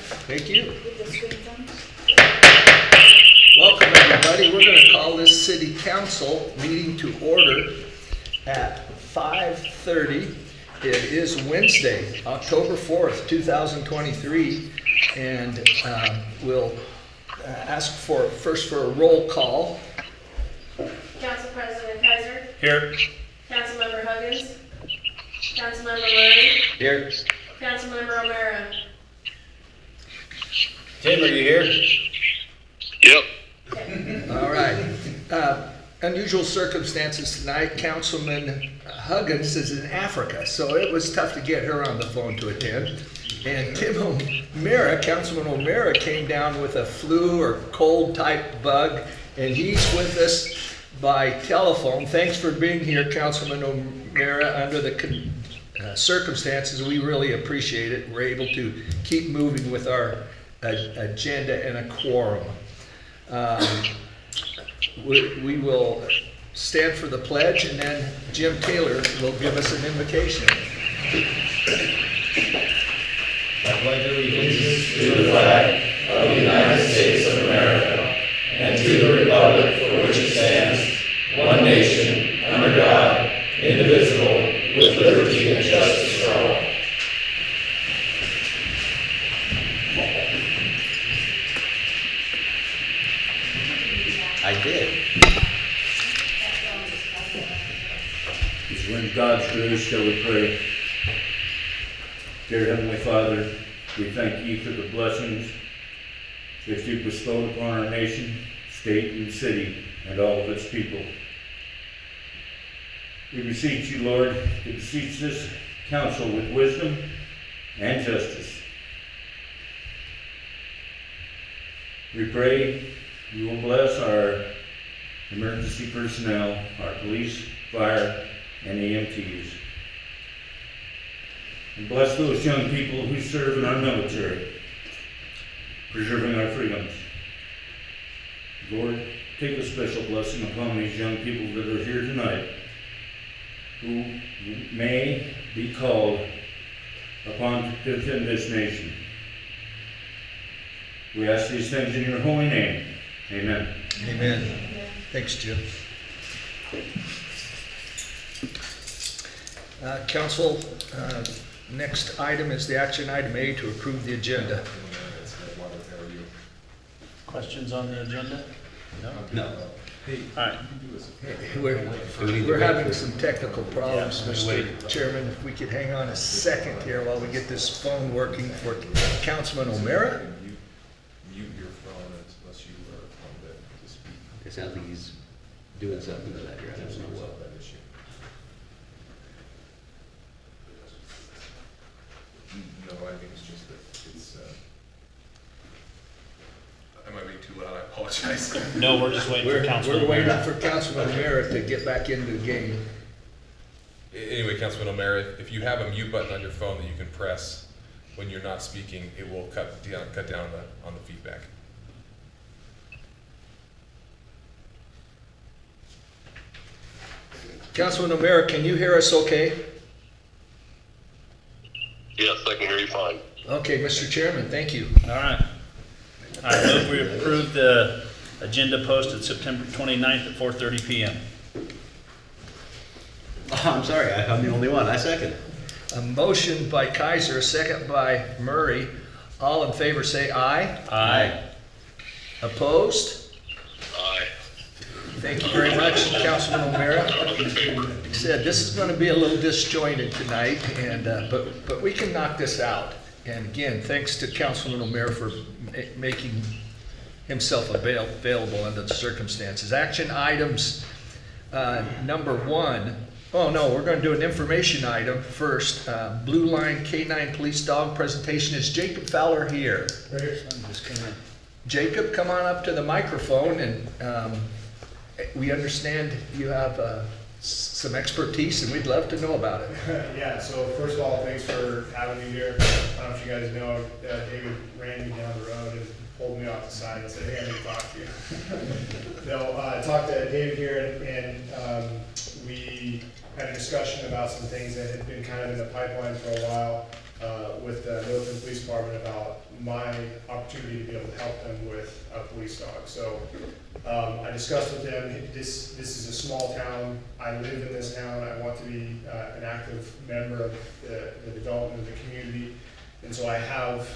Thank you. Welcome, everybody. We're going to call this city council meeting to order at 5:30. It is Wednesday, October 4th, 2023, and we'll ask first for a roll call. Council President Kaiser. Here. Councilmember Huggins. Councilmember Murray. Here. Councilmember O'Mara. Tim, are you here? Yep. All right. Unusual circumstances tonight. Councilman Huggins is in Africa, so it was tough to get her on the phone to attend. And Councilman O'Mara came down with a flu or cold type bug, and he's with us by telephone. Thanks for being here, Councilman O'Mara. Under the circumstances, we really appreciate it. We're able to keep moving with our agenda and a quorum. We will stand for the pledge, and then Jim Taylor will give us an invocation. I pledge allegiance to the flag of the United States of America and to the republic for which it stands, one nation, under God, indivisible, with liberty and justice for all. I did. It's when God's grace shall we pray. Dear Heavenly Father, we thank you for the blessings that you bestowed upon our nation, state, and city, and all of its people. We beseech you, Lord, to beseech this council with wisdom and justice. We pray you will bless our emergency personnel, our police, fire, and EMTs. And bless those young people who serve in our military, preserving our freedoms. Lord, take a special blessing upon these young people that are here tonight, who may be called upon to defend this nation. We ask these things in your holy name. Amen. Amen. Thanks, Jim. Council, next item is the action item A to approve the agenda. Questions on the agenda? No. All right. We're having some technical problems, Mr. Chairman. If we could hang on a second here while we get this phone working for Councilman O'Mara. Mute your phone unless you are on to speak. It sounds like he's doing something to that. I don't know what. No, I think it's just that it's. Am I being too loud? I apologize. No, we're just waiting for Councilman. We're waiting for Councilman O'Mara to get back into the game. Anyway, Councilman O'Mara, if you have a mute button on your phone that you can press when you're not speaking, it will cut down on the feedback. Councilman O'Mara, can you hear us okay? Yes, I can hear you fine. Okay, Mr. Chairman, thank you. All right. I move we approve the agenda posted September 29th at 4:30 p.m. Oh, I'm sorry, I'm the only one. I second. A motion by Kaiser, a second by Murray. All in favor say aye. Aye. Opposed? Aye. Thank you very much, Councilman O'Mara. Like I said, this is going to be a little disjointed tonight, and but we can knock this out. And again, thanks to Councilman O'Mara for making himself available under the circumstances. Action items number 1. Oh no, we're going to do an information item first. Blue Line K9 Police Dog presentation. Is Jacob Fowler here? Jacob, come on up to the microphone, and we understand you have some expertise, and we'd love to know about it. Yeah, so first of all, thanks for having me here. I don't know if you guys know, David ran me down the road and pulled me off the side and said, hey, I need to talk to you. So I talked to David here, and we had a discussion about some things that had been kind of in the pipeline for a while. with the Middleton Police Department about my opportunity to be able to help them with a police dog. So I discussed with them, this is a small town, I live in this town, I want to be an active member of the development of the community. And so I have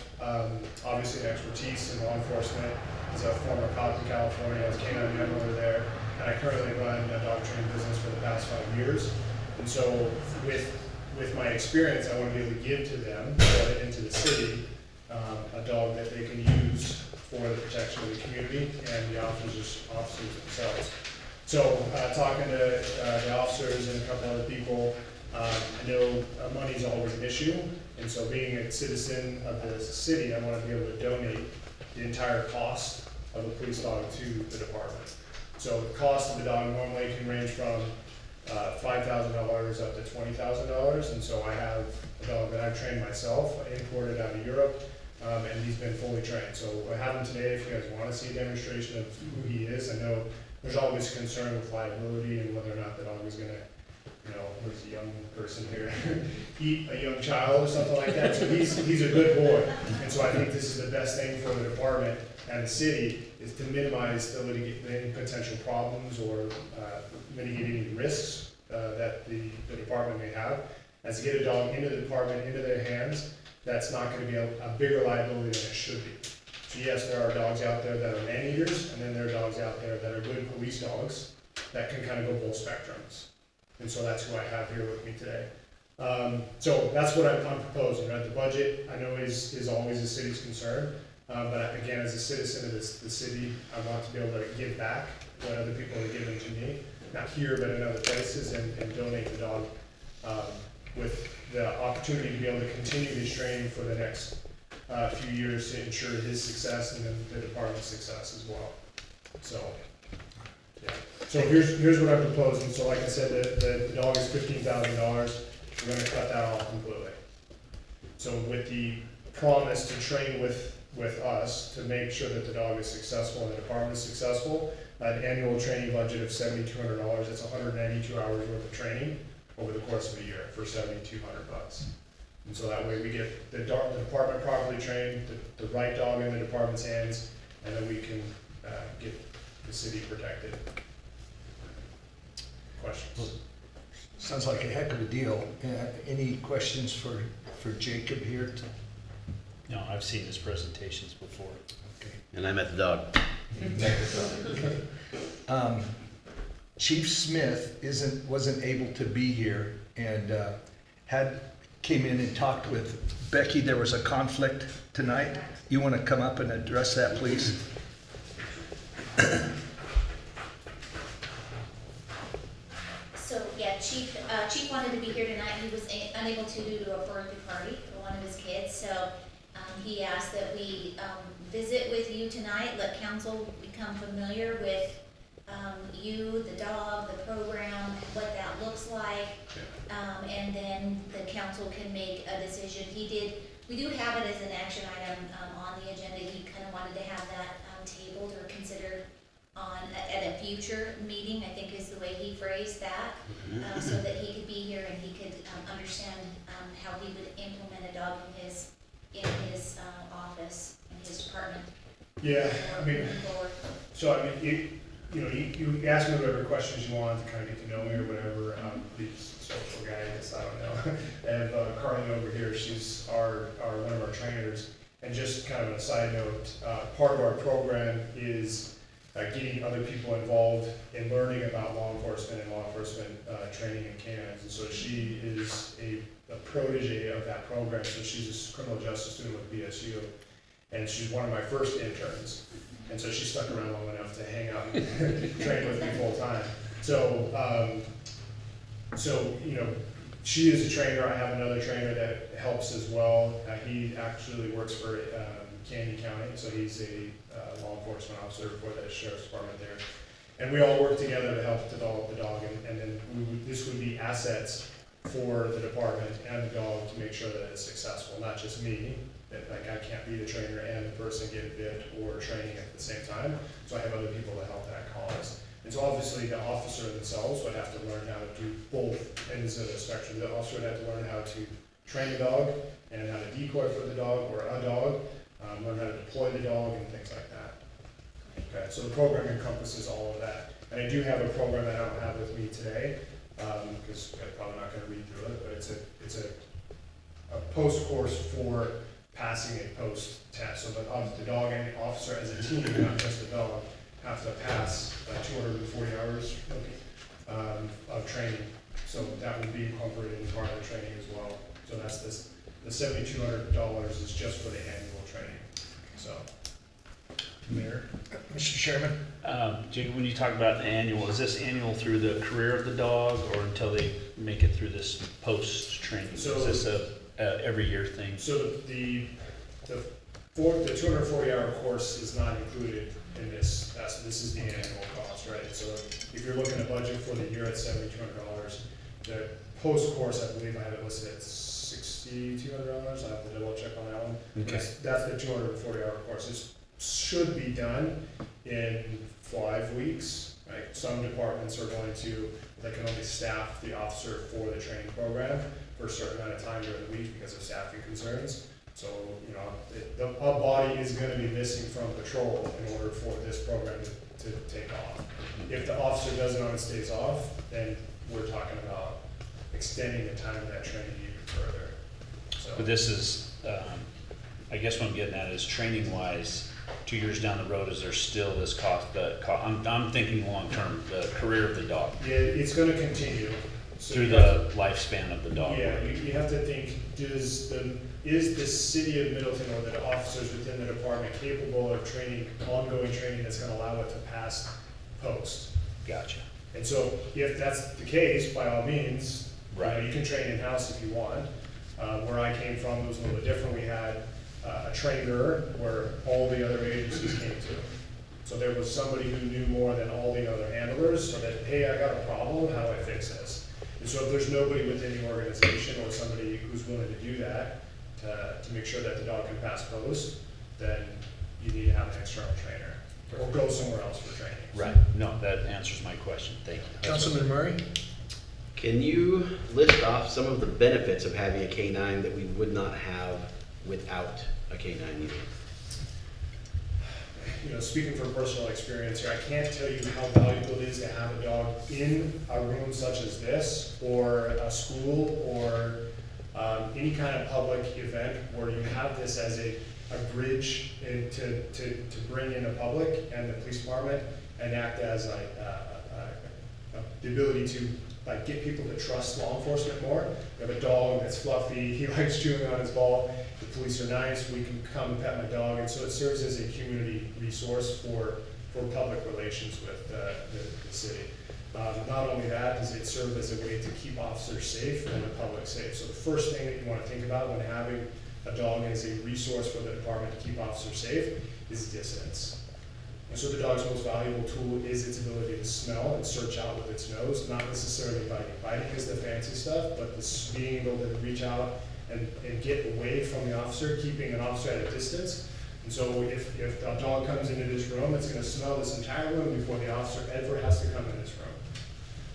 obviously an expertise in law enforcement. As a former cop in California, I was canine handler there, and I currently run a dog training business for the past 5 years. And so with my experience, I want to be able to give to them, into the city, a dog that they can use for the protection of the community and the officers themselves. So talking to the officers and a couple other people, I know money's always an issue, and so being a citizen of the city, I want to be able to donate the entire cost of a police dog to the department. So the cost of the dog normally can range from $5,000 up to $20,000, and so I have a dog that I've trained myself, imported out of Europe, and he's been fully trained. So I have him today if you guys want to see a demonstration of who he is. I know there's always concern with liability and whether or not the dog is going to, who's a young person here, eat a young child or something like that. So he's a good boy. And so I think this is the best thing for the department and the city is to minimize any potential problems or mitigate any risks that the department may have. As to get a dog into the department, into their hands, that's not going to be a bigger liability than it should be. So yes, there are dogs out there that are man-eaters, and then there are dogs out there that are good police dogs that can kind of go both spectrums. And so that's who I have here with me today. So that's what I'm proposing, right? The budget, I know is always the city's concern, but again, as a citizen of the city, I want to be able to give back what other people are giving to me, not here, but in other places, and donate the dog with the opportunity to be able to continue his training for the next few years to ensure his success and then the department's success as well. So, yeah. So here's what I'm proposing. So like I said, the dog is $15,000. We're gonna cut that off completely. So with the promise to train with us to make sure that the dog is successful and the department is successful, an annual training budget of $7,200, that's 192 hours worth of training over the course of a year for $7,200. And so that way we get the department properly trained, the right dog in the department's hands, and then we can get the city protected. Questions? Sounds like a heck of a deal. Any questions for Jacob here? No, I've seen his presentations before. Okay. And I met the dog. Chief Smith wasn't able to be here and came in and talked with Becky. There was a conflict tonight. You want to come up and address that, please? So, yeah, Chief wanted to be here tonight. He was unable to due to a birthday party for one of his kids. So he asked that we visit with you tonight, let council become familiar with you, the dog, the program, what that looks like, and then the council can make a decision. We do have it as an action item on the agenda. He kind of wanted to have that tabled or considered at a future meeting, I think is the way he phrased that, so that he could be here and he could understand how he would implement a dog in his office, in his department. Yeah, I mean, Moving forward. so I mean, you ask me whatever questions you want to kind of get to know me or whatever. These social guys, I don't know. And Carly over here, she's one of our trainers. And just kind of a side note, part of our program is getting other people involved in learning about law enforcement and law enforcement training and canines. And so she is a protege of that program. So she's a criminal justice student with BSU, and she's one of my first interns. And so she stuck around long enough to hang out and train with me full time. So, she is a trainer. I have another trainer that helps as well. He actually works for Canyon County, so he's a law enforcement officer for the sheriff's department there. And we all work together to help develop the dog, and then this would be assets for the department and the dog to make sure that it's successful, not just me. That I can't be the trainer and the person getting bit or training at the same time, so I have other people to help that cause. And so obviously the officer themselves would have to learn how to do both ends of the spectrum. The officer would have to learn how to train the dog and how to decoy for the dog or a dog, learn how to deploy the dog and things like that. Okay, so the program encompasses all of that. And I do have a program that I don't have with me today, because I'm probably not gonna read through it, but it's a post course for passing a post test. So the dog and the officer as a team, not just the dog, have to pass 240 hours of training. So that would be incorporated in part of the training as well. So that's this, the $7,200 is just for the annual training, so. Mayor? Mr. Chairman? Jake, when you talk about the annual, is this annual through the career of the dog or until they make it through this post-training? So- Is this a every year thing? So the 240-hour course is not included in this. This is the annual cost, right? So if you're looking at budget for the year at $7,200, the post course, I believe I have it listed at $6,200. I have to double check on that one. Okay. That's the 240-hour course. This should be done in 5 weeks. Right? Some departments are going to, they can only staff the officer for the training program for a certain amount of time during the week because of staffing concerns. So, you know, a body is going to be missing from patrol in order for this program to take off. If the officer does it on his days off, then we're talking about extending the time of that training even further. So, But this is, I guess what I'm getting at is training wise, 2 years down the road, is there still this cost, I'm thinking long term, the career of the dog, yeah, it's going to continue. So through you have the lifespan of the dog. Yeah, you have to think, is the city of Middleton or the officers within the department capable of training, ongoing training that's gonna allow it to pass post? Gotcha. And so if that's the case, by all means, Right. you can train in-house if you want. Where I came from, it was a little bit different. We had a trainer where all the other agencies came to. So there was somebody who knew more than all the other handlers, so that, hey, I got a problem, how do I fix this? And so if there's nobody within the organization or somebody who's willing to do that, to make sure that the dog can pass post, then you need to have an external trainer, or go somewhere else for training. Right, no, that answers my question, thank you. Councilman Murray? Can you list off some of the benefits of having a K-9 that we would not have without a K-9 unit? You know, speaking from personal experience here, I can't tell you how valuable it is to have a dog in a room such as this, or a school, or any kind of public event where you have this as a bridge to bring in the public and the police department and act as like the ability to like get people to trust law enforcement more. You have a dog that's fluffy, he likes chewing on his ball, the police are nice, we can come and pet my dog, and so it serves as a community resource for public relations with the city. Not only that, does it serve as a way to keep officers safe and the public safe. So the first thing that you want to think about when having a dog as a resource for the department to keep officers safe is distance. And so the dog's most valuable tool is its ability to smell and search out with its nose, not necessarily biting. Biting is the fancy stuff, but this being able to reach out and get away from the officer, keeping an officer at a distance. And so if a dog comes into this room, it's going to smell this entire room before the officer ever has to come in this room.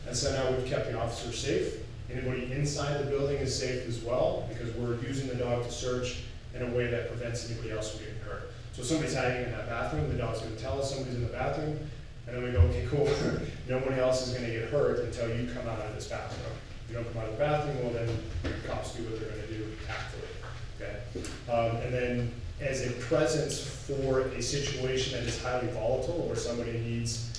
And so now we've kept the officer safe. Anybody inside the building is safe as well, because we're using the dog to search in a way that prevents anybody else from getting hurt. So if somebody's hiding in that bathroom, the dog's gonna tell us somebody's in the bathroom, and then we go, okay, cool, nobody else is gonna get hurt until you come out of this bathroom. If you don't come out of the bathroom, well then cops do what they're gonna do tactfully, okay? And then as a presence for a situation that is highly volatile, where somebody needs,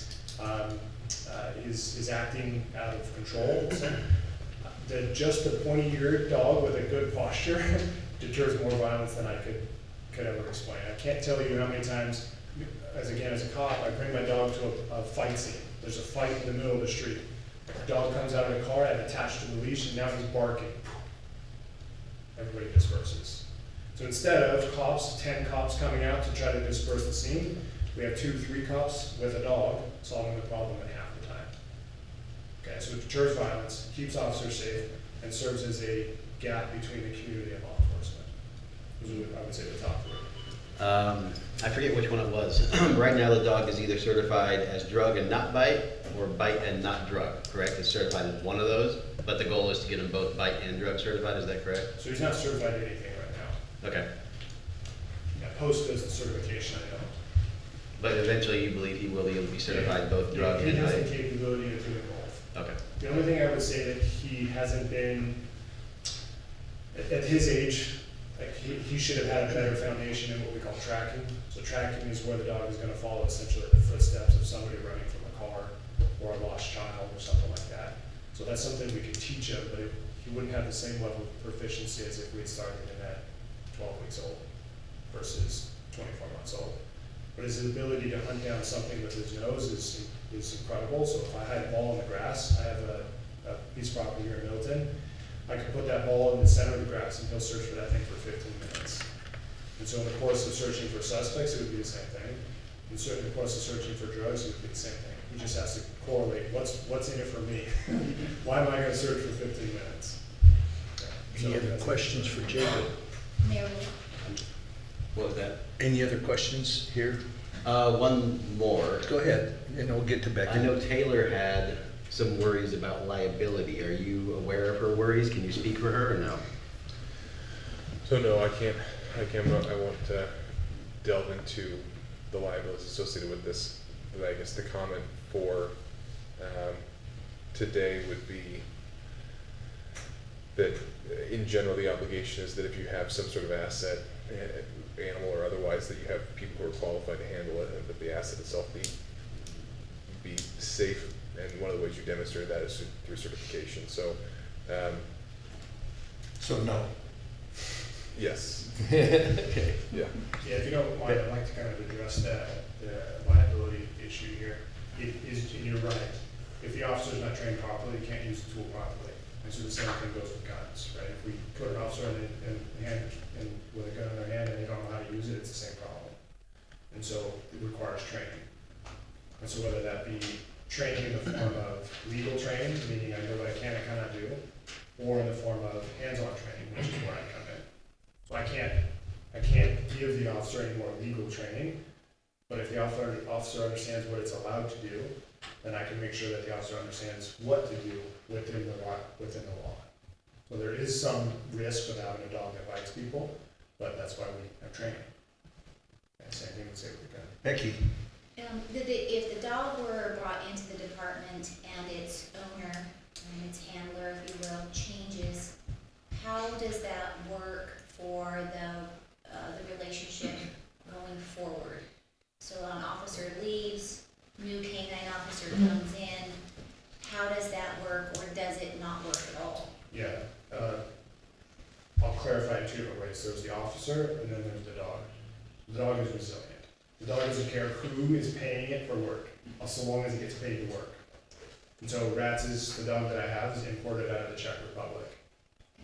is acting out of control, just the pointy-eared dog with a good posture deters more violence than I could ever explain. I can't tell you how many times, as a cop, I bring my dog to a fight scene. There's a fight in the middle of the street. A dog comes out of the car, I'm attached to the leash, and now he's barking. Everybody disperses. So instead of 10 cops coming out to try to disperse the scene, we have 2-3 cops with a dog solving the problem in half the time. Okay, so it deters violence, keeps officers safe, and serves as a gap between the community and law enforcement. Those are, I would say, the top 3. I forget which one it was. Right now, the dog is either certified as drug and not bite, or bite and not drug, correct? It's certified as one of those, but the goal is to get them both bite and drug certified, is that correct? So he's not certified in anything right now. Okay. Yeah, Post does the certification, I know. But eventually, you believe he will be able to be certified both drug He and has the bite? capability of doing both. Okay. The only thing I would say that he hasn't been, at his age, like he should have had a better foundation in what we call tracking. So tracking is where the dog is gonna follow essentially the footsteps of somebody running from a car or a lost child or something like that. So that's something we could teach him, but he wouldn't have the same level of proficiency as if we had started him at 12 weeks old versus 24 months old. But his ability to hunt down something with his nose is incredible. So if I had a ball in the grass, I have a piece of property here in Middleton, I could put that ball in the center of the grass and he'll search for that thing for 15 minutes. And so in the course of searching for suspects, it would be the same thing. In the course of searching for drugs, it would be the same thing. He just has to correlate, what's in it for me? Why am I gonna search for 15 minutes? Yeah. Any So other that's- questions for Jacob? Mayor, What was that? Any other questions here? One more. Go ahead, and we'll get to Becky. I know Taylor had some worries about liability. Are you aware of her worries? Can you speak for her or no? So no, I won't delve into the liabilities associated with this. But I guess the comment for today would be that in general, the obligation is that if you have some sort of asset, animal or otherwise, that you have people who are qualified to handle it, and that the asset itself be safe. And one of the ways you demonstrate that is through certification. So, So no. yes, Okay. yeah. Yeah, if you don't mind, I'd like to kind of address the liability issue here. It is, and you're right, if the officer's not trained properly, you can't use the tool properly. And so the same thing goes with guns, right? If we put an officer with a gun in their hand and they don't know how to use it, it's the same problem. And so it requires training. And so whether that be training in the form of legal training, meaning I know what I can and cannot do, or in the form of hands-on training, which is where I come in. So I can't give the officer any more legal training, but if the officer understands what it's allowed to do, then I can make sure that the officer understands what to do within the law. So there is some risk with having a dog that bites people, but that's why we have training. And same thing with safety gun. Becky, if the dog were brought into the department and its owner, and its handler, if you will, changes, how does that work for the relationship going forward? So an officer leaves, new canine officer comes in, how does that work, or does it not work at all? Yeah, I'll clarify it two different ways. There's the officer and then there's the dog. The dog is resilient. The dog doesn't care who is paying it for work, so long as it gets paid to work. And so Rats is the dog that I have, is imported out of the Czech Republic.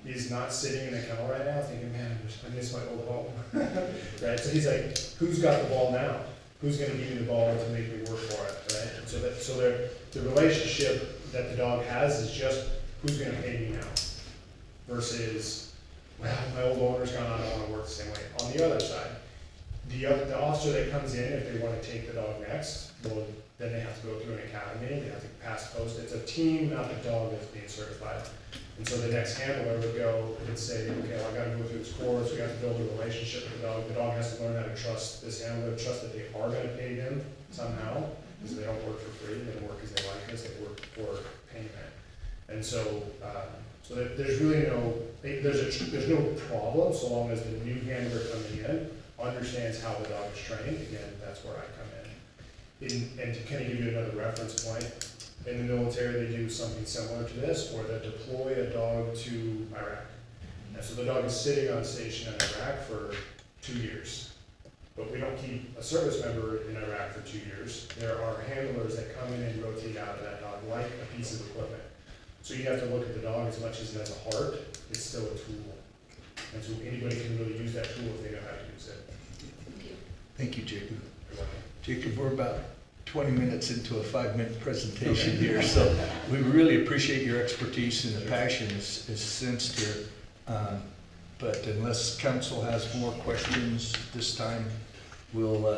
He's not sitting in a kennel right now thinking, man, I miss my old home. Right? So he's like, who's got the ball now? Who's gonna give me the ball to make me work for it, right? And so the relationship that the dog has is just, who's gonna pay me now? Versus, well, my old owner's gone, I don't wanna work the same way. On the other side, the officer that comes in, if they wanna take the dog next, well, then they have to go through an academy, they have to pass post. It's a team, not the dog that's being certified. And so the next handler would go and say, okay, well, I gotta go through this course, we have to build a relationship with the dog. The dog has to learn how to trust this handler, trust that they are gonna pay them somehow, because they don't work for free, they don't work because they like us, they work for payment. And so, there's really there's no problem so long as the new handler coming in understands how the dog is trained. Again, that's where I come in. And to kind of give you another reference point, in the military, they do something similar to this, where they deploy a dog to Iraq. And so the dog is sitting on station in Iraq for 2 years. But we don't keep a service member in Iraq for 2 years. There are handlers that come in and rotate out of that dog like a piece of equipment. So you have to look at the dog as much as it has a heart, it's still a tool. And so anybody can really use that tool if they know how to use it. Thank you. thank you, Jacob. You're welcome. Jacob, we're about 20 minutes into a 5-minute presentation here, so we really appreciate your expertise and the passion is sensed here. But unless council has more questions this time, we'll,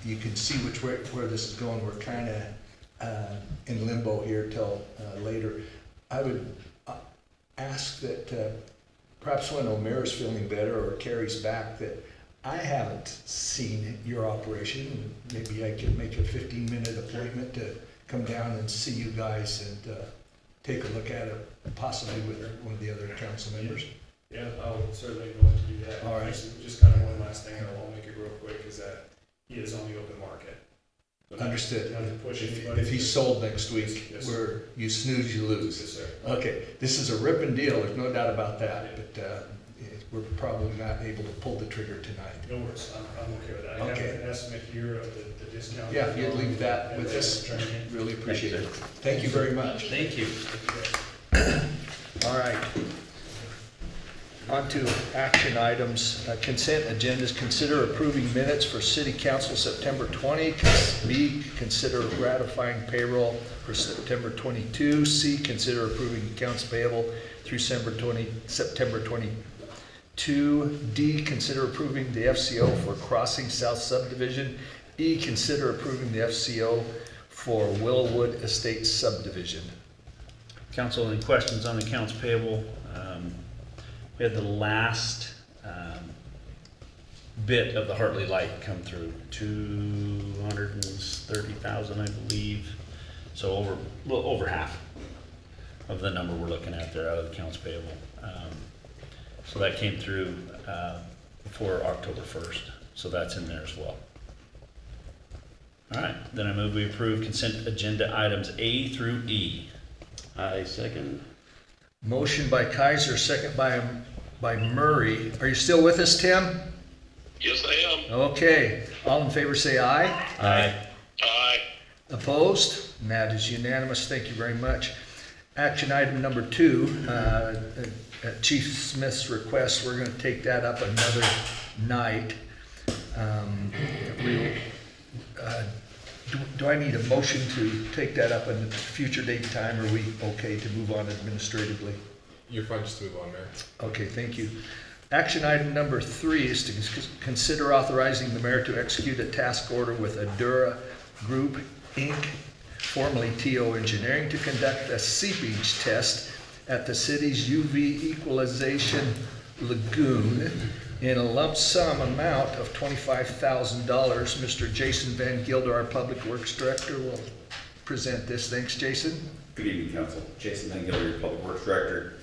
you can see where this is going. We're kind of in limbo here till later. I would ask that perhaps when O'Mara's feeling better or Carrie's back, that I haven't seen your operation. Maybe I could make a 15-minute appointment to come down and see you guys and take a look at it, possibly with one of the other council members. Yeah, I'll certainly go to do that. All right. Just kind of one last thing, and I'll make it real quick, is that he is on the open market. So Understood. not to push anybody. If he's sold next week, Yes. where you snooze, you lose. Yes, sir. Okay, this is a ripping deal, there's no doubt about that, but we're probably not able to pull the trigger tonight. No worries, I'm okay with that. I Okay. have an estimate here of the discount. Yeah, if you'd leave that And with then us, try and- really appreciate it. Thank you very much. Thank you. All right. On to action items, consent agendas, consider approving minutes for city council September 20. B, consider ratifying payroll for September 22. C, consider approving accounts payable through September 22. D, consider approving the FCO for Crossing South Subdivision. E, consider approving the FCO for Willowwood Estates Subdivision. Council, any questions on the accounts payable? We had the last bit of the Hartley Light come through, 230,000, I believe. So a little over half of the number we're looking at there out of the accounts payable. So that came through before October 1st, so that's in there as well. All right, then I move we approve consent agenda items A through E. I second. Motion by Kaiser, second by Murray. Are you still with us, Tim? Yes, I am. Okay, all in favor say aye. Aye. Aye. Opposed? And that is unanimous, thank you very much. Action item number 2, at Chief Smith's request, we're gonna take that up another night. Do I need a motion to take that up in a future date and time, or are we okay to move on administratively? You're fine, just to move on, Mayor. Okay, thank you. Action item number 3 is to consider authorizing the mayor to execute a task order with Adura Group, Inc., formerly TO Engineering, to conduct a seepage test at the city's UV equalization lagoon in a lump sum amount of $25,000. Mr. Jason Van Gilder, our Public Works Director, will present this. Thanks, Jason. Good evening, Council. Jason Van Gilder, your Public Works Director.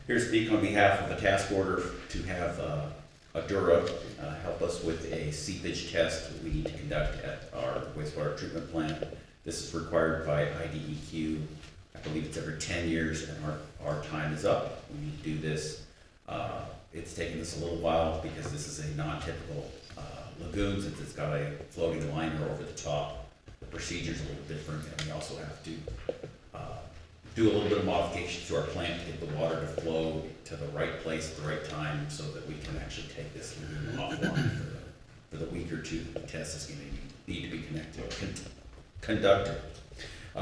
Here to speak on behalf of the task order to have Adura help us with a seepage test that we need to conduct at our wastewater treatment plant. This is required by IDEQ. I believe it's every 10 years, and our time is up. We need to do this. It's taken us a little while because this is a non-typical lagoon, since it's got a floating liner over the top. The procedure's a little different, and we also have to do a little bit of modifications to our plant to get the water to flow to the right place at the right time, so that we can actually take this lagoon offline for the week or two that the test is going to need to be conducted.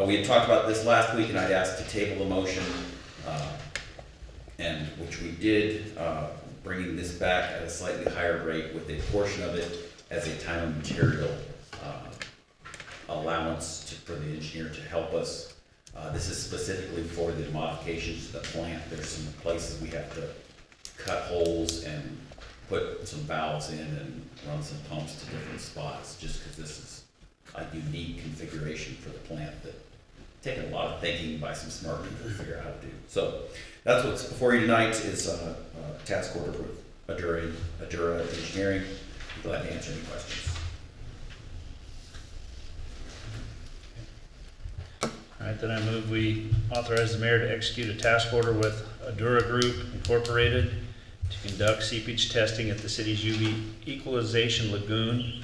We had talked about this last week, and I'd asked to table the motion, and which we did, bringing this back at a slightly higher rate with a portion of it as a time and material allowance for the engineer to help us. This is specifically for the modifications to the plant. There's some places we have to cut holes and put some valves in and run some pumps to different spots, just because this is a unique configuration for the plant that taken a lot of thinking by some smart people to figure out how to do. So that's what's before you tonight is a task order with Adura Engineering. I'm glad to answer any questions. All right, then I move we authorize the mayor to execute a task order with Adura Group Incorporated to conduct seepage testing at the city's UV equalization lagoon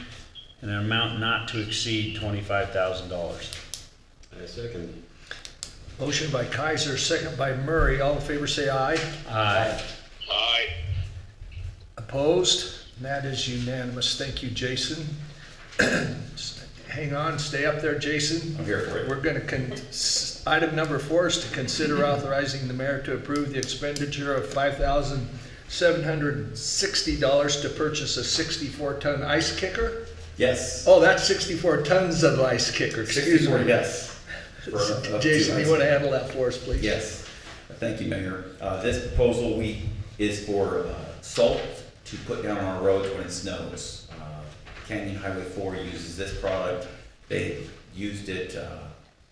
in an amount not to exceed $25,000. I second. Motion by Kaiser, second by Murray. All in favor say aye. Aye. Aye. Opposed? And that is unanimous. Thank you, Jason. Hang on, stay up there, Jason. I'm here for it. We're gonna, item number 4 is to consider authorizing the mayor to approve the expenditure of $5,000 $760 to purchase a 64-ton ice kicker. Yes. Oh, that's 64 tons of ice kicker, excuse 64, me. yes. For up to Jason, ice you want to handle that for us, please? Yes, thank you, Mayor. This proposal is for salt to put down on our roads when it snows. Canyon Highway 4 uses this product. They used it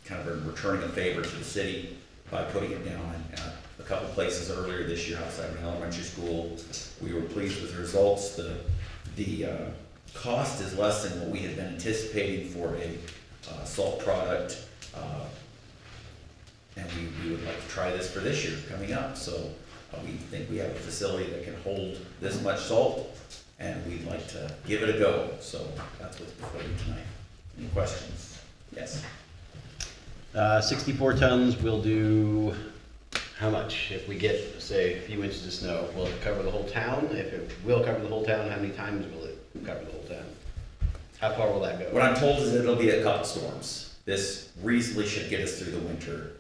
kind of in returning a favor to the city by putting it down in a couple places earlier this year outside of an elementary school. We were pleased with the results. The cost is less than what we had been anticipating for a salt product. And we would like to try this for this year coming up. So we think we have a facility that can hold this much salt, and we'd like to give it a go. So that's what's before you tonight. Any questions? Yes. 64 tons will do how much? If we get, say, a few inches of snow, will it cover the whole town? If it will cover the whole town, how many times will it cover the whole town? How far will that go? What I'm told is that it'll be a couple storms. This reasonably should get us through the winter.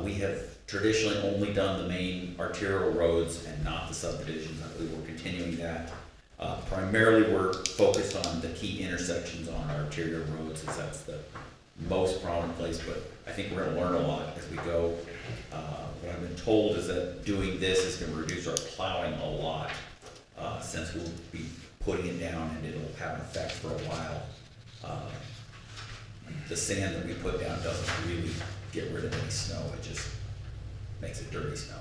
We have traditionally only done the main arterial roads and not the subdivisions. I believe we're continuing that. Primarily, we're focused on the key intersections on our arterial roads, as that's the most prominent place, but I think we're gonna learn a lot as we go. What I've been told is that doing this is gonna reduce our plowing a lot, since we'll be putting it down and it'll have an effect for a while. The sand that we put down doesn't really get rid of any snow, it just makes it dirty snow.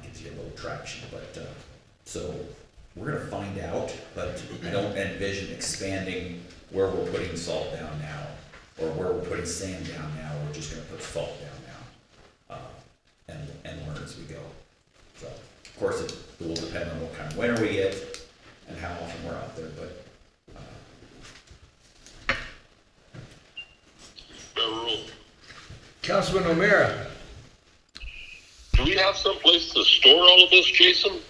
Gives you a little traction, but, so we're gonna find out, but I don't envision expanding where we're putting salt down now, or where we're putting sand down now. We're just gonna put salt down now, and learn as we go. So, of course, it will depend on what kind of winter we get and how often we're out there, but, Councilman O'Meara. Do we have some place to store all of this, Jason?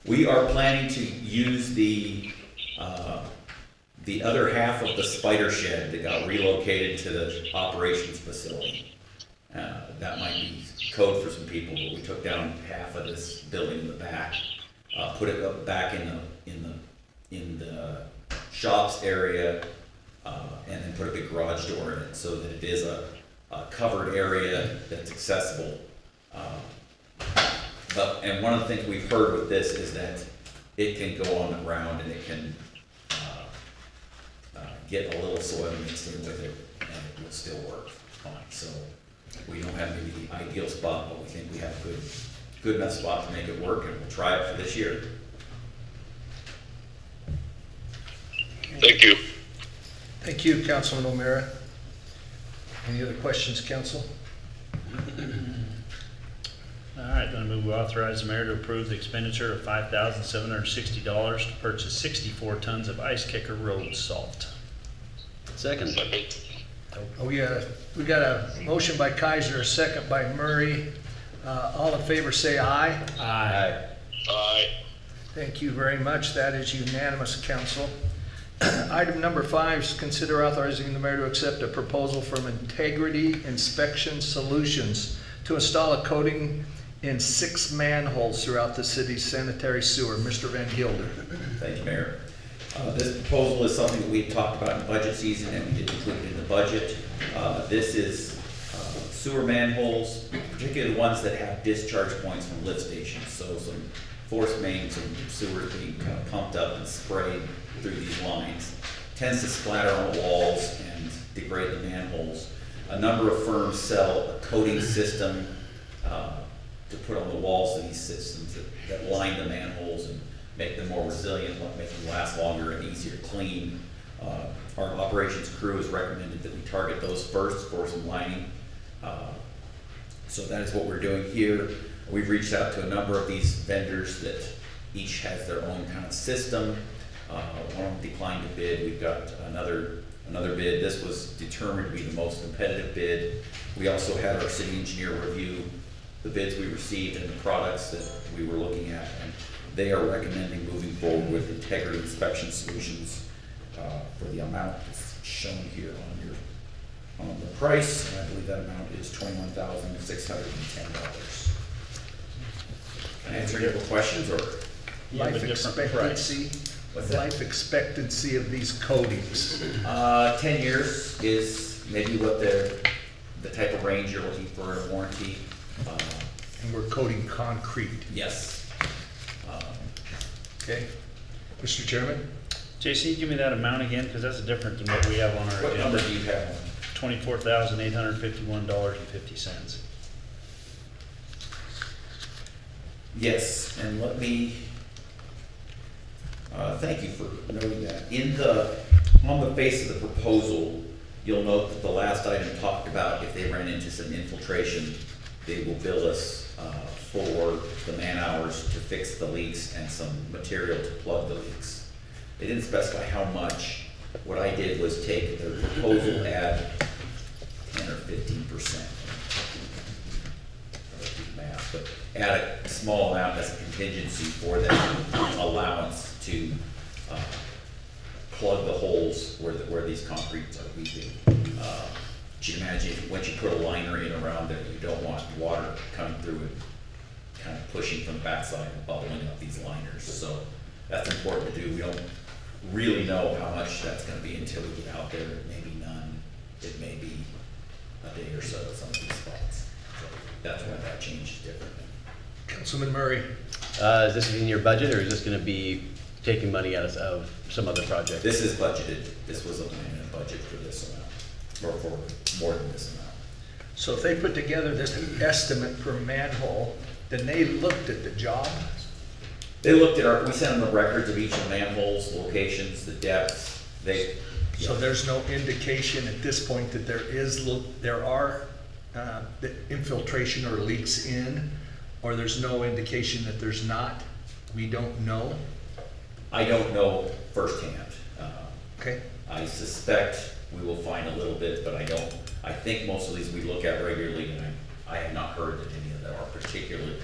we are planning to use the other half of the spider shed that got relocated to the operations facility. That might be code for some people, but we took down half of this building in the back, put it up back in the shops area, and then put a big garage door in it so that it is a covered area that's accessible. And one of the things we've heard with this is that it can go on the ground and it can get a little soil mixed in with it, and it will still work fine. So we don't have maybe the ideal spot, but we think we have a good enough spot to make it work, and we'll try it for this year. Thank you. Thank you, Councilman O'Meara. Any other questions, council? All right, then I move we authorize the mayor to approve the expenditure of $5,760 to purchase 64 tons of ice kicker road salt. Second. Second. Oh, yeah, we got a motion by Kaiser, a second by Murray. All in favor say aye. Aye. Aye. Thank you very much. That is unanimous, council. Item number 5 is consider authorizing the mayor to accept a proposal from Integrity Inspection Solutions to install a coating in 6 manholes throughout the city's sanitary sewer. Mr. Van Gilder. Thank you, Mayor. This proposal is something that we've talked about in budget season, and we did include it in the budget. This is sewer manholes, particularly the ones that have discharge points from lift stations. So some force mains and sewers being kind of pumped up and sprayed through these lines. Tends to splatter on the walls and degrade the manholes. A number of firms sell a coating system to put on the walls of these systems that line the manholes and make them more resilient, make them last longer and easier to clean. Our operations crew has recommended that we target those first for some lining. So that is what we're doing here. We've reached out to a number of these vendors that each has their own kind of system. One of them declined to bid. We've got another bid. This was determined to be the most competitive bid. We also had our city engineer review the bids we received and the products that we were looking at, and they are recommending moving forward with Integrity Inspection Solutions for the amount that's shown here on the price, and I believe that amount is $21,610. Answer your questions or You have a Life different expectancy, what's that? life expectancy of these coatings. 10 years is maybe what the type of range you're looking for in a warranty. And we're coating concrete, Yes. okay? Mr. Chairman? JC, give me that amount again, because that's different than what we have on our What number agenda. do you have? $24,851.50. Yes, and let me, thank you for noting that. On the face of the proposal, you'll note that the last item talked about if they ran into some infiltration, they will bill us for the man hours to fix the leaks and some material to plug the leaks. They didn't specify how much. What I did was take their proposal, add 10 or 15%. But add a small amount as a contingency for that allowance to plug the holes where these concretes are leaking. You can imagine once you put a liner in around there, you don't want water coming through and kind of pushing from the backside and bubbling up these liners. So that's important to do. We don't really know how much that's gonna be until we get out there. It may be none, it may be a day or so at some of these spots. So that's why that change is different. Councilman Murray? Is this in your budget, or is this gonna be taking money out of some other project? This is budgeted, this was a planned budget for this amount, or for more than this amount. So if they put together this estimate per manhole, then they looked at the job? They looked at we sent them the records of each of the manholes, locations, the depths, So there's no indication at this point that there are the infiltration or leaks in, or there's no indication that there's not? We don't know? I don't know firsthand. Okay, I suspect we will find a little bit, but I think most of these we look at regularly, and I have not heard that any of them are particularly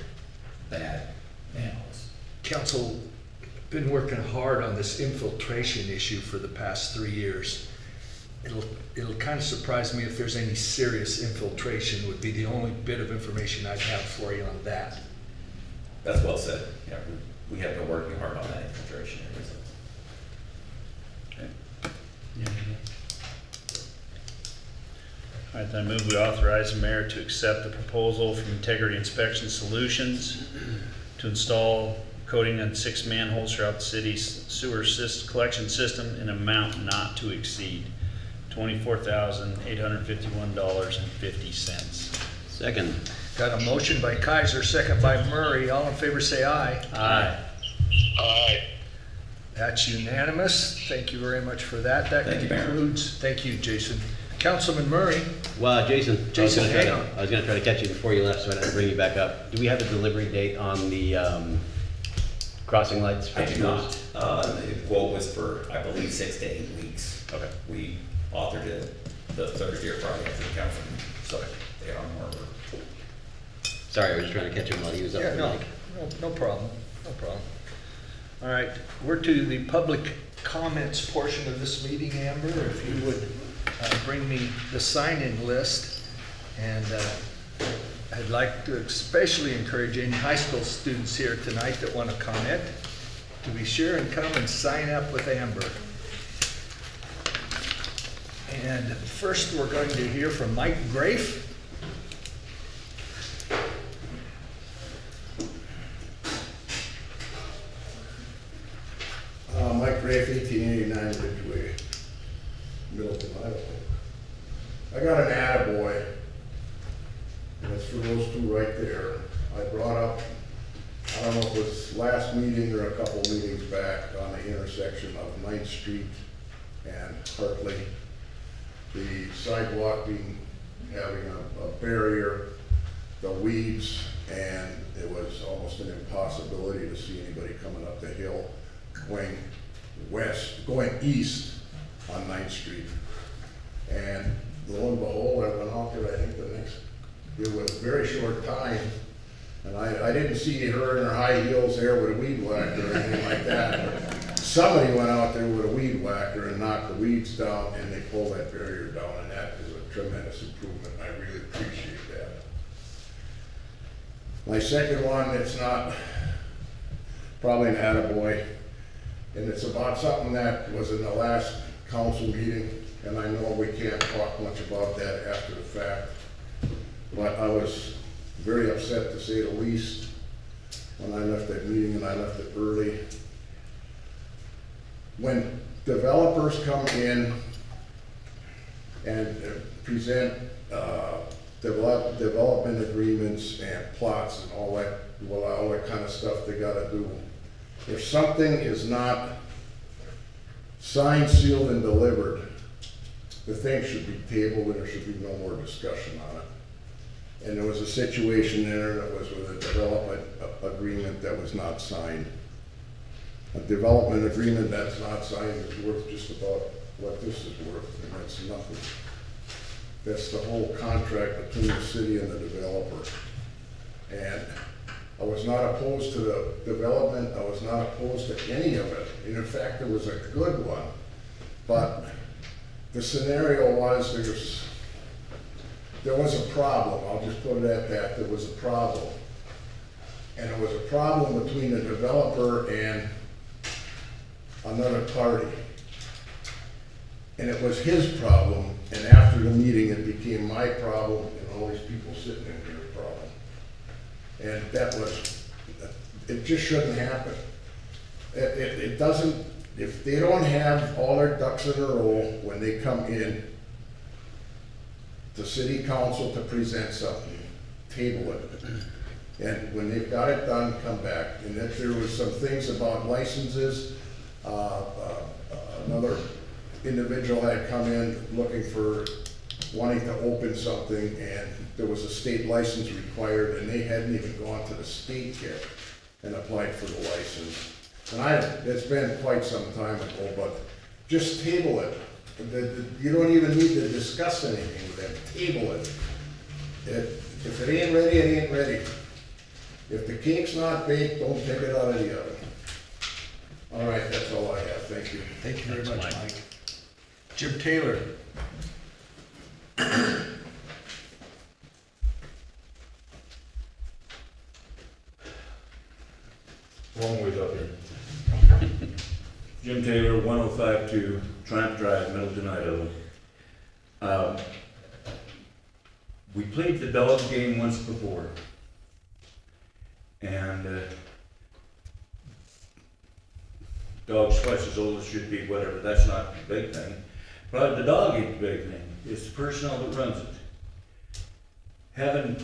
bad manholes. council, been working hard on this infiltration issue for the past 3 years. It'll kind of surprise me if there's any serious infiltration, would be the only bit of information I'd have for you on that. That's well said. Yeah, we have been working hard on that infiltration area. All right, then I move we authorize the mayor to accept the proposal from Integrity Inspection Solutions to install coating on 6 manholes throughout the city's sewer collection system in an amount not to exceed $24,851.50. Second. Got a motion by Kaiser, second by Murray. All in favor say aye. Aye. Aye. That's unanimous. Thank you very much for that. That Thank you, Mayor. concludes, thank you, Jason. Councilman Murray? Well, Jason. Jason, hang on. I was gonna try to catch you before you left, so I didn't bring you back up. Do we have a delivery date on the crossing lights? I do not. The quote was for, I believe, 6 to 8 weeks. Okay. We authored it the Thursday or Friday after the council meeting, so they are more. Sorry, I was just trying to catch him while he was up Yeah, for no, Mike. no problem, no problem. All right, we're to the public comments portion of this meeting, Amber. If you would bring me the sign-in list. And I'd like to especially encourage any high school students here tonight that want to comment to be sure and come and sign up with Amber. And first, we're going to hear from Mike Grafe. Mike Grafe, 1889 Ridgeway, Middleton, Idaho. I got an attaboy, and it's for those two right there. I brought up, I don't know if it was last meeting or a couple meetings back, on the intersection of 9th Street and Hartley. The sidewalk having a barrier, the weeds, and it was almost an impossibility to see anybody coming up the hill going east on 9th Street. And lo and behold, I went out there, I think it was a very short time, and I didn't see her in her high heels there with a weed whacker or anything like that. But somebody went out there with a weed whacker and knocked the weeds down, and they pulled that barrier down, and that is a tremendous improvement. I really appreciate that. My second one, it's not probably an attaboy, and it's about something that was in the last council meeting, and I know we can't talk much about that after the fact, but I was very upset to say the least when I left that meeting, and I left it early. When developers come in and present development agreements and plots and all that, well, all that kind of stuff they gotta do. If something is not signed, sealed, and delivered, the thing should be tabled and there should be no more discussion on it. And there was a situation there that was with a development agreement that was not signed. A development agreement that's not signed is worth just about what this is worth, and that's nothing. That's the whole contract between the city and the developer. And I was not opposed to the development, I was not opposed to any of it. And in fact, it was a good one. But the scenario was there was a problem, I'll just put it at that, there was a problem. And it was a problem between the developer and another party. And it was his problem, and after the meeting, it became my problem and all these people sitting in here's problem. And that was, it just shouldn't happen. It doesn't, if they don't have all their ducks in a row when they come in to city council to present something, table it. And when they've got it done, come back. And if there was some things about licenses, another individual had come in looking for, wanting to open something, and there was a state license required, and they hadn't even gone to the state yet and applied for the license. And it's been quite some time ago, but just table it. You don't even need to discuss anything with them, table it. If it ain't ready, it ain't ready. If the cake's not baked, don't take it out of the oven. All right, that's all I have, thank you. Thank you very Thanks, much, Mike. Mike. Jim Taylor. Long ways up here. Jim Taylor, 1052 Triumph Drive, Middleton, Idaho. We played the dog game once before. And dog's twice as old as should be, whatever, that's not the big thing. But the dog ain't the big thing, it's the personnel that runs it. Having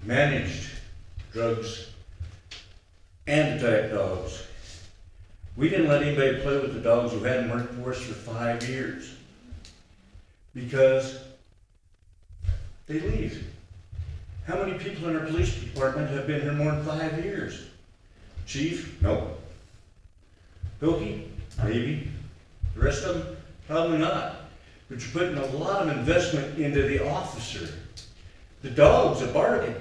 managed drugs and attack dogs, we didn't let anybody play with the dogs who hadn't worked for us for 5 years. Because they leave. How many people in our police department have been here more than 5 years? Chief? Nope. Pilkey? Maybe. The rest of them? Probably not. But you're putting a lot of investment into the officer. The dog's a bargain.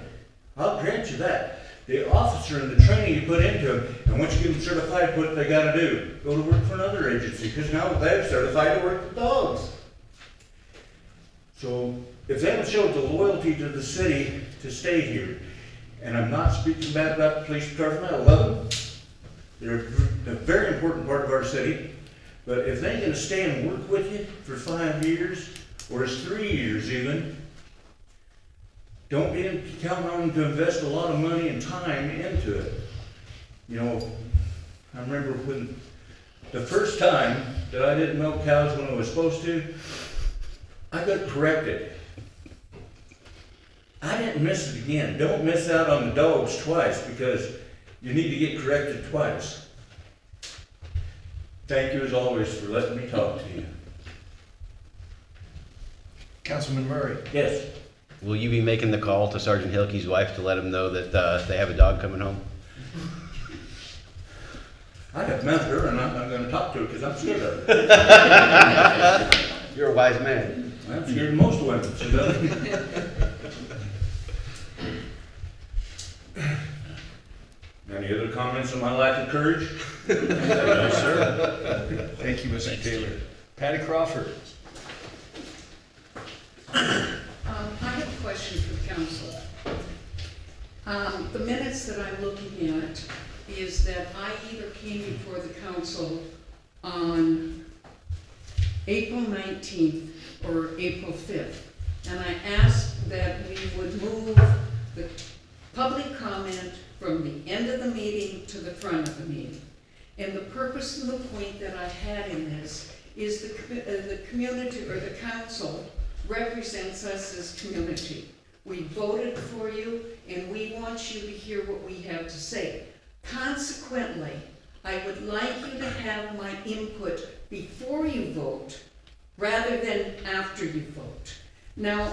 I'll grant you that. The officer and the training you put into them, and once you get them certified, what they gotta do? Go to work for another agency, because now they're certified to work with dogs. So, if they haven't showed the loyalty to the city to stay here, and I'm not speaking bad about the police department, I love them. They're a very important part of our city. But if they ain't gonna stay and work with you for 5 years, or it's 3 years even, don't be counting on them to invest a lot of money and time into it. You know, I remember when the first time that I didn't milk cows when I was supposed to, I got corrected. I didn't miss it again. Don't miss out on the dogs twice, because you need to get corrected twice. Thank you as always for letting me talk to you. Councilman Murray. Yes. Will you be making the call to Sergeant Hilke's wife to let him know that they have a dog coming home? I have met her and I'm not gonna talk to her because I'm scared of her. You're a wise man. I'm scared of most women, so Any other comments on my lack of courage? No, sir. Thank you, Mr. Taylor. Patty Crawford. I have a question for the council. The minutes that I'm looking at is that I either came before the council on April 19th or April 5th. And I asked that we would move the public comment from the end of the meeting to the front of the meeting. And the purpose and the point that I had in this is the community, or the council, represents us as community. We voted for you, and we want you to hear what we have to say. Consequently, I would like you to have my input before you vote, rather than after you vote. Now,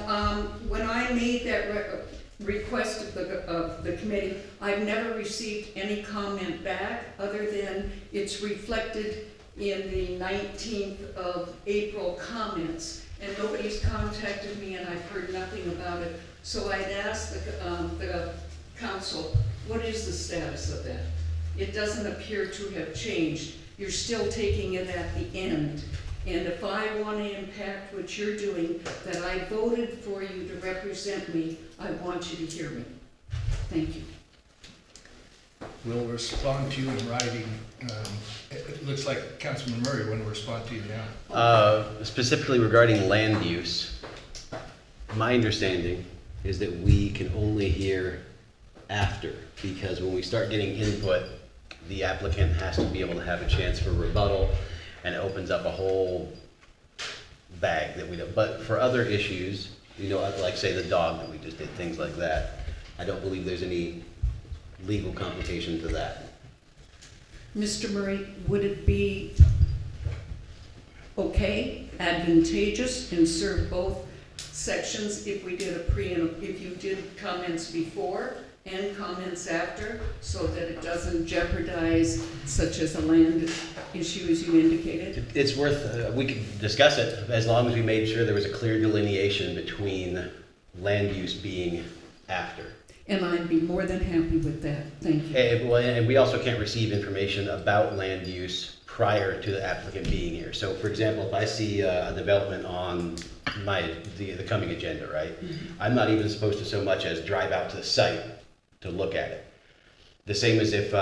when I made that request of the committee, I've never received any comment back, other than it's reflected in the 19th of April comments, and nobody's contacted me, and I've heard nothing about it. So I'd asked the council, what is the status of that? It doesn't appear to have changed. You're still taking it at the end. And if I want to impact what you're doing, that I voted for you to represent me, I want you to hear me. Thank you. We'll respond to you in writing. It looks like Councilman Murray want to respond to you now. Specifically regarding land use, my understanding is that we can only hear after, because when we start getting input, the applicant has to be able to have a chance for rebuttal, and it opens up a whole bag that we don't. But for other issues, you know, like say the dog that we just did, things like that, I don't believe there's any legal complication to that. Mr. Murray, would it be okay, advantageous, and serve both sections if we did if you did comments before and comments after, so that it doesn't jeopardize such as a land issue as you indicated? It's worth, we could discuss it as long as we made sure there was a clear delineation between land use being after. And I'd be more than happy with that. Thank you. And we also can't receive information about land use prior to the applicant being here. So for example, if I see a development on the coming agenda, right? Mm-hmm. I'm not even supposed to so much as drive out to the site to look at it. The same as if,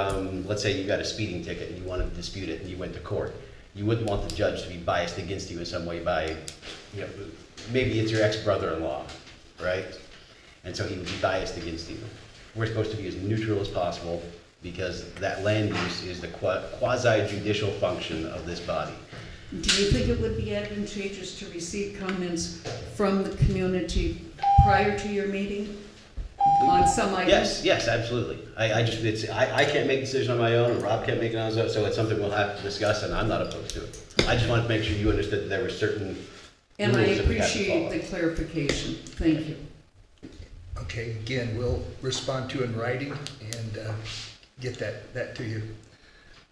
let's say you got a speeding ticket and you want to dispute it and you went to court. You wouldn't want the judge to be biased against you in some way by, you know, maybe it's your ex-brother-in-law, right? And so he would be biased against you. We're supposed to be as neutral as possible, because that land use is the quasi-judicial function of this body. Do you think it would be advantageous to receive comments from the community prior to your meeting on some items? Yes, absolutely. I can't make a decision on my own, and Rob can't make it on his own, so it's something we'll have to discuss, and I'm not opposed to it. I just wanted to make sure you understood that there were certain And I rules that we have to appreciate follow. the clarification. Thank you. Okay, again, we'll respond to you in writing and get that to you.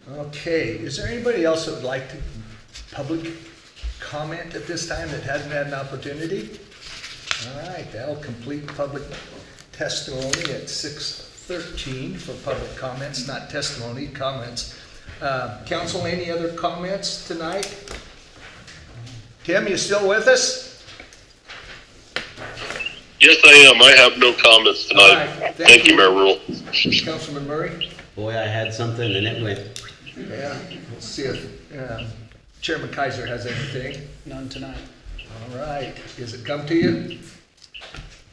Okay, is there anybody else that would like to public comment at this time that hasn't had an opportunity? All right, that'll complete public testimony at 6:13 for public comments, not testimony, comments. Council, any other comments tonight? Tim, you still with us? Yes, I am. I have no comments tonight. All right, Thank you, Mayor Rule. Councilman Murray? Boy, I had something and it went. Yeah, let's see if Chairman Kaiser has anything. None tonight. All right, has it come to you?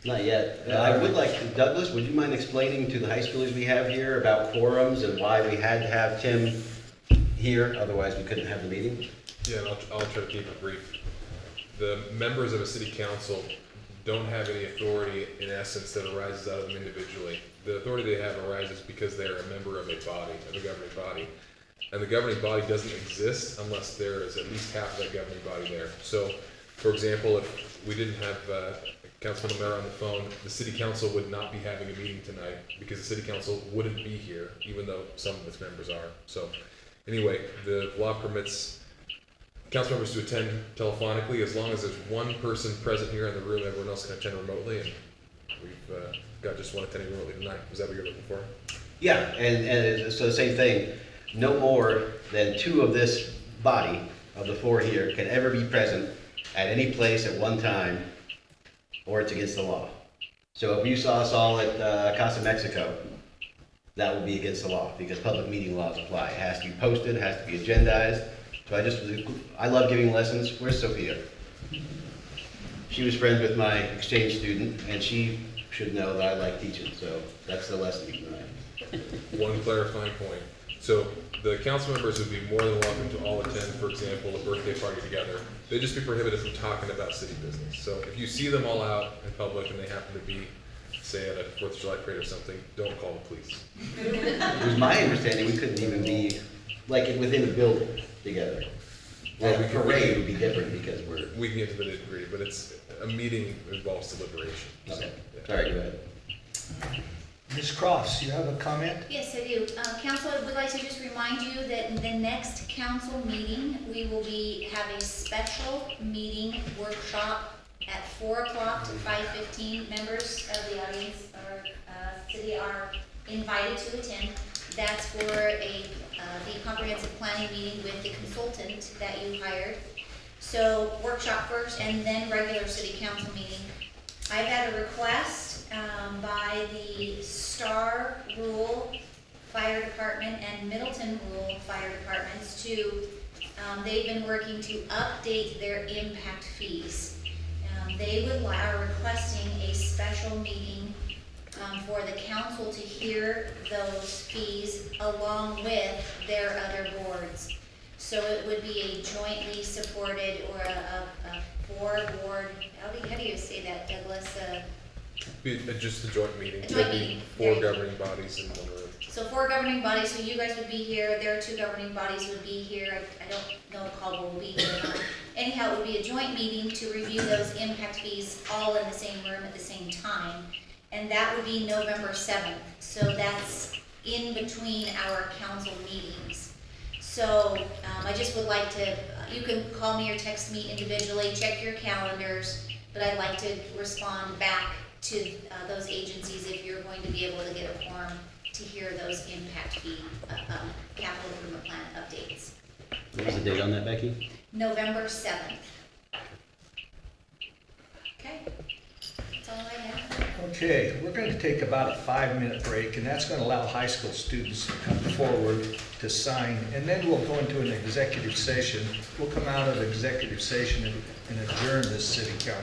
Not yet. I would like to, Douglas, would you mind explaining to the high schoolers we have here about quorums and why we had to have Tim here, otherwise we couldn't have the meeting? Yeah, and I'll try to keep it brief. The members of a city council don't have any authority, in essence, that arises out of them individually. The authority they have arises because they're a member of a body, of a governing body. And the governing body doesn't exist unless there is at least half of that governing body there. So, for example, if we didn't have Councilman O'Mara on the phone, the city council would not be having a meeting tonight because the city council wouldn't be here, even though some of its members are. So, anyway, the law permits council members to attend telephonically as long as there's one person present here in the room. Everyone else can attend remotely, and we've got just one attending remotely tonight. Is that what you're looking for? Yeah, and so the same thing, no more than 2 of this body, of the 4 here, can ever be present at any place at one time, or it's against the law. So if you saw us all at Casa Mexico, that would be against the law, because public meeting laws apply. It has to be posted, it has to be agendized. So I love giving lessons. Where's Sophia? She was friends with my exchange student, and she should know that I like teaching, so that's the lesson tonight. One clarifying point. So the council members would be more than welcome to all attend, for example, a birthday party together. They'd just be prohibited from talking about city business. So if you see them all out in public and they happen to be, say, at a 4th of July parade or something, don't call the police. It was my understanding we couldn't even be, like, within a building together. Well, Well, we a can- parade would be different because we're, We can get to the nitty-gritty, but it's, a meeting involves deliberation. So, okay, yeah. sorry, go ahead. Ms. Crofts, you have a comment? Yes, I do. Council, I would like to just remind you that in the next council meeting, we will be having a special meeting workshop at 4 o'clock to 5:15. Members of the audience or city are invited to attend. That's for the comprehensive planning meeting with the consultant that you hired. So workshop first and then regular city council meeting. I've had a request by the Star Rural Fire Department and Middleton Rural Fire Departments to, they've been working to update their impact fees. They are requesting a special meeting for the council to hear those fees along with their other boards. So it would be a jointly supported or a four-board, how do you say that, Douglas? Be just a joint meeting. A joint There'd be meeting. 4 There you go. governing bodies in one room. So 4 governing bodies, so you guys would be here, their 2 governing bodies would be here, I don't know if Caldwell will be here or not. Anyhow, it would be a joint meeting to review those impact fees all in the same room at the same time. And that would be November 7th, so that's in between our council meetings. So, I just would like to, you can call me or text me individually, check your calendars, but I'd like to respond back to those agencies if you're going to be able to get a quorum to hear those impact fee, capital improvement plan updates. What was the date on that, Becky? November 7th. Okay, that's all I have. Okay, we're going to take about a 5-minute break, and that's going to allow high school students to come forward to sign, and then we'll go into an executive session. We'll come out of executive session and adjourn this city council